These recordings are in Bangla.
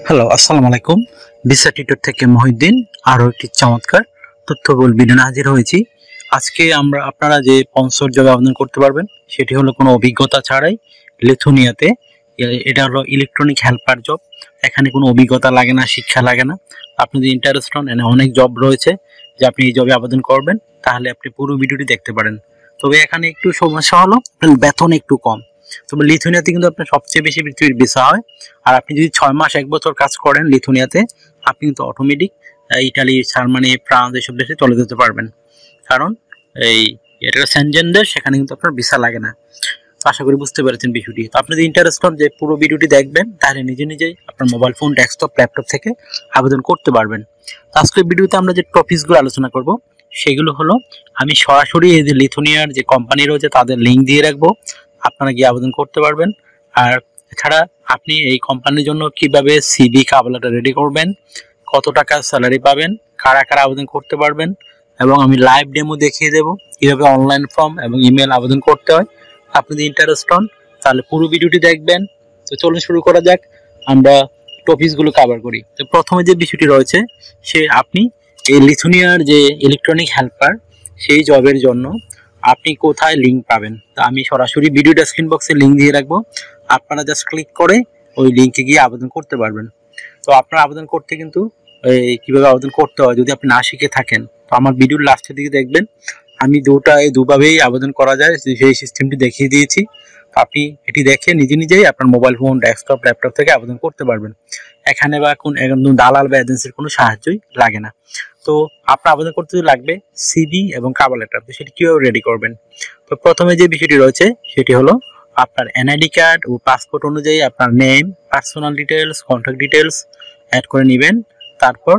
হ্যালো, আসসালামু আলাইকুম। ভিসা টিউটর থেকে মহিউদ্দিন আরও একটি চমৎকার তথ্যবহুল ভিডিও নিয়ে হাজির হয়েছি। আজকে আপনারা যে স্পন্সর জবে আবেদন করতে পারবেন সেটি হলো কোনো অভিজ্ঞতা ছাড়াই লিথুনিয়াতে। এটা হলো ইলেকট্রনিক হেল্পার জব। এখানে কোনো অভিজ্ঞতা লাগে না, শিক্ষা লাগে না। আপনি যদি ইন্টারেস্ট হন, এখানে অনেক জব রয়েছে যে আপনি এই জবে আবেদন করবেন, তাহলে আপনি পুরো ভিডিওটি দেখতে পারেন। তবে এখানে একটু সমস্যা হলো বেতন একটু কম। তবে লিথুনিয়াতে কিন্তু আপনার সবচেয়ে বেশি পৃথিবীর ভিসা হয়। আর আপনি যদি 6 মাস 1 বছর কাজ করেন লিথুনিয়াতে, আপনি কিন্তু অটোমেটিক ইটালি, জার্মানি, ফ্রান্স এসব দেশে চলে যেতে পারবেন। কারণ এটা সেনজেন দেশ, সেখানে কিন্তু আপনার ভিসা লাগে না। তো আশা করি বুঝতে পেরেছেন বিষয়টি। তো আপনি যদি ইন্টারেস্ট হন যে পুরো ভিডিওটি দেখবেন, তাহলে নিজেই আপনার মোবাইল ফোন, ডেস্কটপ, ল্যাপটপ থেকে আবেদন করতে পারবেন। তো আজকের ভিডিওতে আমরা যে টপিকসগুলো আলোচনা করব সেগুলো হলো, আমি সরাসরি এই যে লিথুনিয়ার যে কোম্পানি রয়েছে তাদের লিঙ্ক দিয়ে রাখবো, আপনারা গিয়ে আবেদন করতে পারবেন। আর এছাড়া আপনি এই কোম্পানির জন্য কিভাবে সিভি কভার লেটার রেডি করবেন, কত টাকা স্যালারি পাবেন, কারা কারা আবেদন করতে পারবেন, এবং আমি লাইভ ডেমো দেখিয়ে দেবো কিভাবে অনলাইন ফর্ম এবং ইমেল আবেদন করতে হয়। আপনি যদি ইন্টারেস্ট হন তাহলে পুরো ভিডিওটি দেখবেন। তো চলুন শুরু করা যাক, আমরা টপিকসগুলো কভার করি। তো প্রথমে যে বিষয়টি রয়েছে, সে আপনি এই লিথুনিয়ার যে ইলেকট্রনিক হেল্পার সেই জবের জন্য আপনি কোথায় লিঙ্ক পাবেন। তা আমি সরাসরি ভিডিও ডেসক্রিপশন বক্সে লিঙ্ক দিয়ে রাখবো, আপনারা জাস্ট ক্লিক করে ওই লিঙ্কে গিয়ে আবেদন করতে পারবেন। তো আপনারা আবেদন করতে কিন্তু কিভাবে আবেদন করতে হয় যদি আপনি না শিখে থাকেন, তো আমার ভিডিওর লাস্টের দিকে দেখবেন আমি দুভাবেই আবেদন করা যায় সেই সিস্টেমটি দেখিয়ে দিয়েছি। আপনি এটি দেখে নিজেই আপনার মোবাইল ফোন, ডেস্কটপ, ল্যাপটপ থেকে আবেদন করতে পারবেন। এখানে বা একদম দালাল বা এজেন্সির কোনো সাহায্যই লাগে না। তো আপনার আবেদন করতে লাগবে সিভি এবং কভার লেটার। তো সেটি কিভাবে রেডি করবেন? তো প্রথমে যে বিষয়টি রয়েছে সেটি হলো, আপনার এনআইডি কার্ড ও পাসপোর্ট অনুযায়ী আপনার name, personal details, contact details add করে নেবেন। তারপর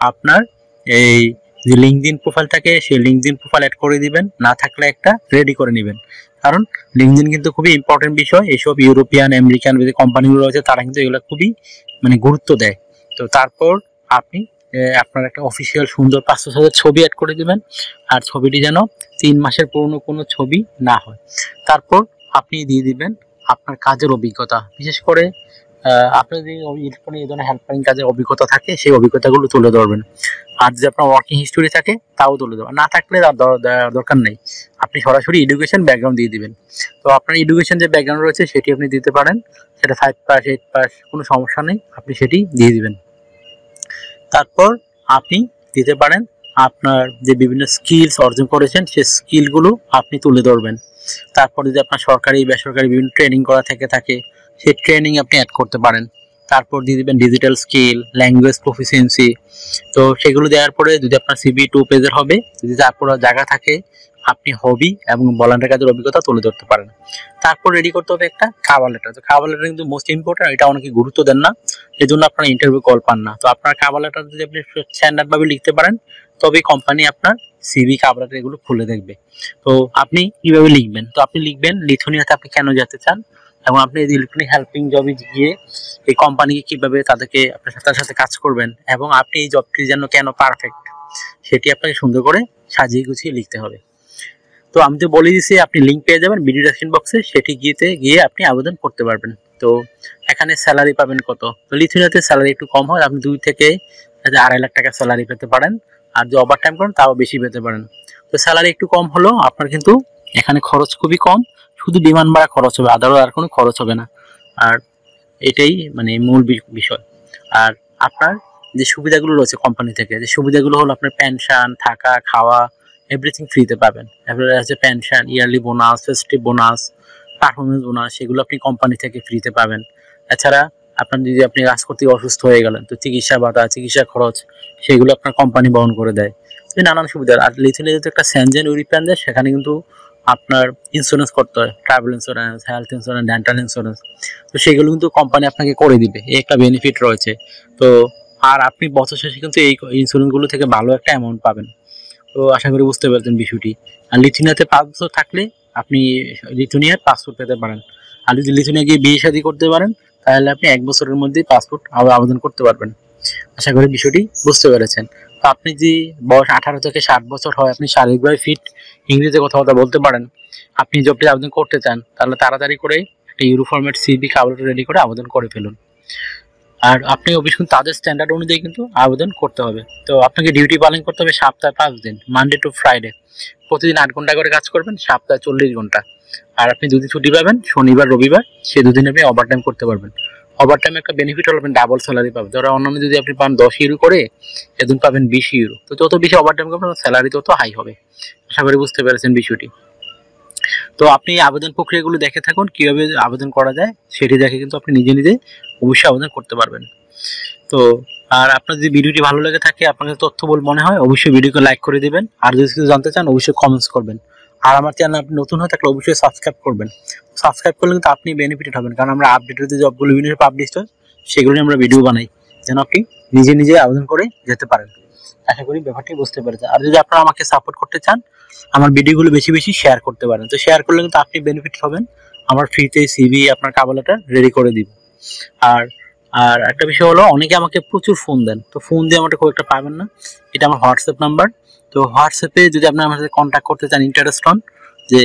আপনার এই যে লিঙ্কডইন প্রোফাইল থাকে সেই লিঙ্কডইন প্রোফাইল অ্যাড করে দিবেন, না থাকলে একটা রেডি করে নেবেন। কারণ লিঙ্কডইন কিন্তু খুবই ইম্পর্টেন্ট বিষয়। এইসব ইউরোপিয়ান, আমেরিকান যে কোম্পানিগুলো রয়েছে তারা কিন্তু এগুলো খুবই গুরুত্ব দেয়। তো তারপর আপনি আপনার একটা অফিসিয়াল সুন্দর পাসপোর্ট সাইজের ছবি অ্যাড করে দিবেন, আর ছবিটি যেন 3 মাসের পুরনো কোনো ছবি না হয়। তারপর আপনি দিয়ে দিবেন আপনার কাজের অভিজ্ঞতা, বিশেষ করে আপনার যদি ইলেকট্রনিক এই ধরনের হেল্পারিং কাজের অভিজ্ঞতা থাকে সেই অভিজ্ঞতাগুলো তুলে ধরবেন। আর যদি আপনার ওয়ার্কিং হিস্টোরি থাকে তাও তুলে দেবেন, না থাকলে দরকার নেই, আপনি সরাসরি এডুকেশন ব্যাকগ্রাউন্ড দিয়ে দিবেন। তো আপনার এডুকেশন যে ব্যাকগ্রাউন্ড রয়েছে সেটি আপনি দিতে পারেন, সেটা 5 পাস, 8 পাস, কোনো সমস্যা নেই, আপনি সেটি দিয়ে দিবেন। তারপর আপনি দিতে পারেন আপনার যে বিভিন্ন স্কিলস অর্জন করেছেন সেই স্কিলগুলো আপনি তুলে ধরবেন। তারপর যদি আপনার সরকারি বেসরকারি বিভিন্ন ট্রেনিং করা থেকে থাকে সেই ট্রেনিং আপনি অ্যাড করতে পারেন। তারপর দিয়ে দেবেন ডিজিটাল স্কিল, ল্যাঙ্গুয়েজ প্রফিসিয়েন্সি। তো সেগুলো দেওয়ার পরে যদি আপনার সিভি 2 পেজের হবে, যদি তারপর জায়গা থাকে আপনি হবি এবং ভলান্টিয়ার কাজের অভিজ্ঞতা তুলে ধরতে পারেন। তারপর রেডি করতে হবে একটা কভার লেটার। তো কভার লেটার কিন্তু মোস্ট ইম্পর্টেন্ট, এটা অনেকে গুরুত্ব দেন না, এজন্য আপনারা ইন্টারভিউ কল পান না। তো আপনার কভার লেটার যদি আপনি স্ট্যান্ডার্ড ভাবে লিখতে পারেন, তবেই কোম্পানি আপনার সিভি কভার লেটার এগুলো খুলে দেখবে। তো আপনি কিভাবে লিখবেন? তো আপনি লিখবেন লিথুনিয়াতে আপনি কেন যেতে চান, এবং আপনি এই ইলেকট্রনিক হেল্পিং জবে গিয়ে এই কোম্পানিকে কিভাবে তাদেরকে আপনার সাথে কাজ করবেন, এবং আপনি এই জবটি যেন কেন পারফেক্ট, সেটি আপনাকে সুন্দর করে সাজিয়ে গুছিয়ে লিখতে হবে। তো আমি তো বলে দিয়েছি আপনি লিঙ্ক পেয়ে যাবেন ভিডিও ডেসক্রিপশন বক্সে, সেটি গিয়ে আপনি আবেদন করতে পারবেন। তো এখানে স্যালারি পাবেন কত? তো লিথুনিয়াতে স্যালারি একটু কম হয়, আপনি 2 থেকে 2.5 লাখ টাকা স্যালারি পেতে পারেন। আর যদি ওভার টাইম করেন তাও বেশি পেতে পারেন। তো স্যালারি একটু কম হলেও আপনার কিন্তু এখানে খরচ খুবই কম, শুধু বিমান ভাড়া খরচ হবে, আর কোনো খরচ হবে না। আর এটাই মূল বিষয়। আর আপনার যে সুবিধাগুলো রয়েছে কোম্পানি থেকে, যে সুবিধাগুলো হলো আপনার পেনশন, থাকা, খাওয়া, এভরিথিং ফ্রিতে পাবেন। তারপরে আছে pension, yearly bonus, festive bonus, performance bonus, সেগুলো আপনি কোম্পানি থেকে ফ্রিতে পাবেন। এছাড়া আপনার যদি আপনি কাজ করতে অসুস্থ হয়ে গেলেন, তো চিকিৎসা ভাতা, চিকিৎসা খরচ সেগুলো আপনার কোম্পানি বহন করে দেয়। তো নানান সুবিধা। আর লিথুনিয়া যেহেতু একটা সেনজেন ইউরোপিয়ান দেশ, সেখানে কিন্তু আপনার ইন্স্যুরেন্স করতে হয়, travel insurance, health insurance, dental insurance. তো সেগুলো কিন্তু কোম্পানি আপনাকে করে দিবে, এই একটা বেনিফিট রয়েছে। তো আর আপনি বছর শেষে কিন্তু এই ইন্স্যুরেন্সগুলো থেকে ভালো একটা অ্যামাউন্ট পাবেন। তো আশা করি বুঝতে পারছেন বিষয়টি। আর লিথুনিয়াতে 5 বছর থাকলে আপনি লিথুনিয়ার পাসপোর্ট পেতে পারেন। আর যদি লিথুনিয়া গিয়ে বিয়ে শাদী করতে পারেন, তাহলে আপনি 1 বছরের মধ্যেই পাসপোর্ট আবেদন করতে পারবেন। আশা করি বিষয়টি বুঝতে পেরেছেন। তো আপনি যদি বয়স 18 থেকে 60 বছর হয়, আপনি শারীরিকভাবে ফিট, ইংরেজিতে কথাবার্তা বলতে পারেন, আপনি জবটি আবেদন করতে চান, তাহলে তাড়াতাড়ি করে একটা euro format CV cover letter ready করে আবেদন করে ফেলুন। আর আপনি অফিস কিন্তু তাদের স্ট্যান্ডার্ড অনুযায়ী কিন্তু আবেদন করতে হবে। তো আপনাকে ডিউটি পালন করতে হবে সপ্তাহে 5 দিন, মানডে টু ফ্রাইডে। প্রতিদিন 8 ঘন্টা করে কাজ করবেন, সপ্তাহে 40 ঘন্টা। আর আপনি দুদিন ছুটি পাবেন, শনিবার রবিবার, সেই দুদিন আপনি ওভার টাইম করতে পারবেন। ওভার টাইম একটা বেনিফিট হলো আপনি ডাবল স্যালারি পাবেন। ধরো অন্যান্য যদি আপনি পান 10 ইউরো করে, এদিন পাবেন 20 ইউরো। তো যত বেশি ওভার টাইম করবেন স্যালারি তত হাই হবে। আশা করি বুঝতে পেরেছেন বিষয়টি। তো আপনি আবেদন প্রক্রিয়াগুলো দেখে থাকুন, কিভাবে আবেদন করা যায় সেটি দেখে কিন্তু আপনি নিজে নিজে অবশ্যই আবেদন করতে পারবেন। তো আর আপনার যদি ভিডিওটি ভালো লেগে থাকে, আপনাকে তথ্যবহুল মনে হয়, অবশ্যই ভিডিওকে লাইক করে দিবেন। আর যদি কিছু জানতে চান অবশ্যই কমেন্টস করবেন। আর আমার চ্যানেল আপনি নতুন হয়ে থাকলে অবশ্যই সাবস্ক্রাইব করবেন। সাবস্ক্রাইব করলে কিন্তু আপনি বেনিফিটেড হবেন, কারণ আমরা আপডেটেড যে জবগুলো বিভিন্ন পাবলিশ হয় সেগুলো নিয়ে আমরা ভিডিও বানাই, যেন আপনি নিজে নিজে আবেদন করে যেতে পারেন। আশা করি ব্যাপারটি বুঝতে পেরেছেন। আর যদি আপনারা আমাকে সাপোর্ট করতে চান, আমার ভিডিওগুলো বেশি বেশি শেয়ার করতে পারেন। তো শেয়ার করলে কিন্তু আপনি বেনিফিট হবেন। আমার ফ্রিতে সিভি আপনার কভার লেটার রেডি করে দিব। আর আর একটা বিষয় হলো, অনেকে আমাকে প্রচুর ফোন দেন, তো ফোন দিয়ে আমাকে খুব একটা পাবেন না। এটা আমার হোয়াটসঅ্যাপ নাম্বার। তো হোয়াটসঅ্যাপে যদি আপনি আমার সাথে কন্ট্যাক্ট করতে চান, ইন্টারেস্ট হন যে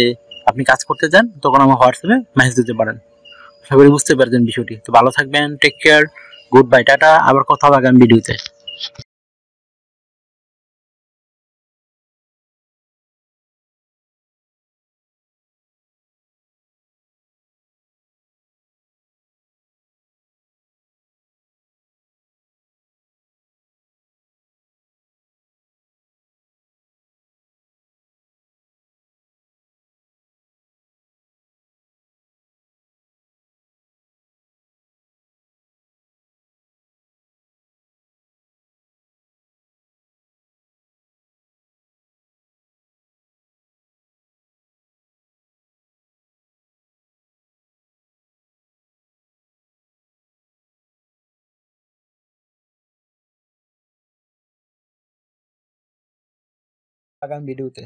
আপনি কাজ করতে চান, তখন আমার হোয়াটসঅ্যাপে মেসেজ দিতে পারেন। আশা করি বুঝতে পারছেন বিষয়টি। তো ভালো থাকবেন, টেক কেয়ার, গুড বাই, টাটা। আবার কথা হবে আগামী ভিডিওতে। আগামী ভিডিওতে।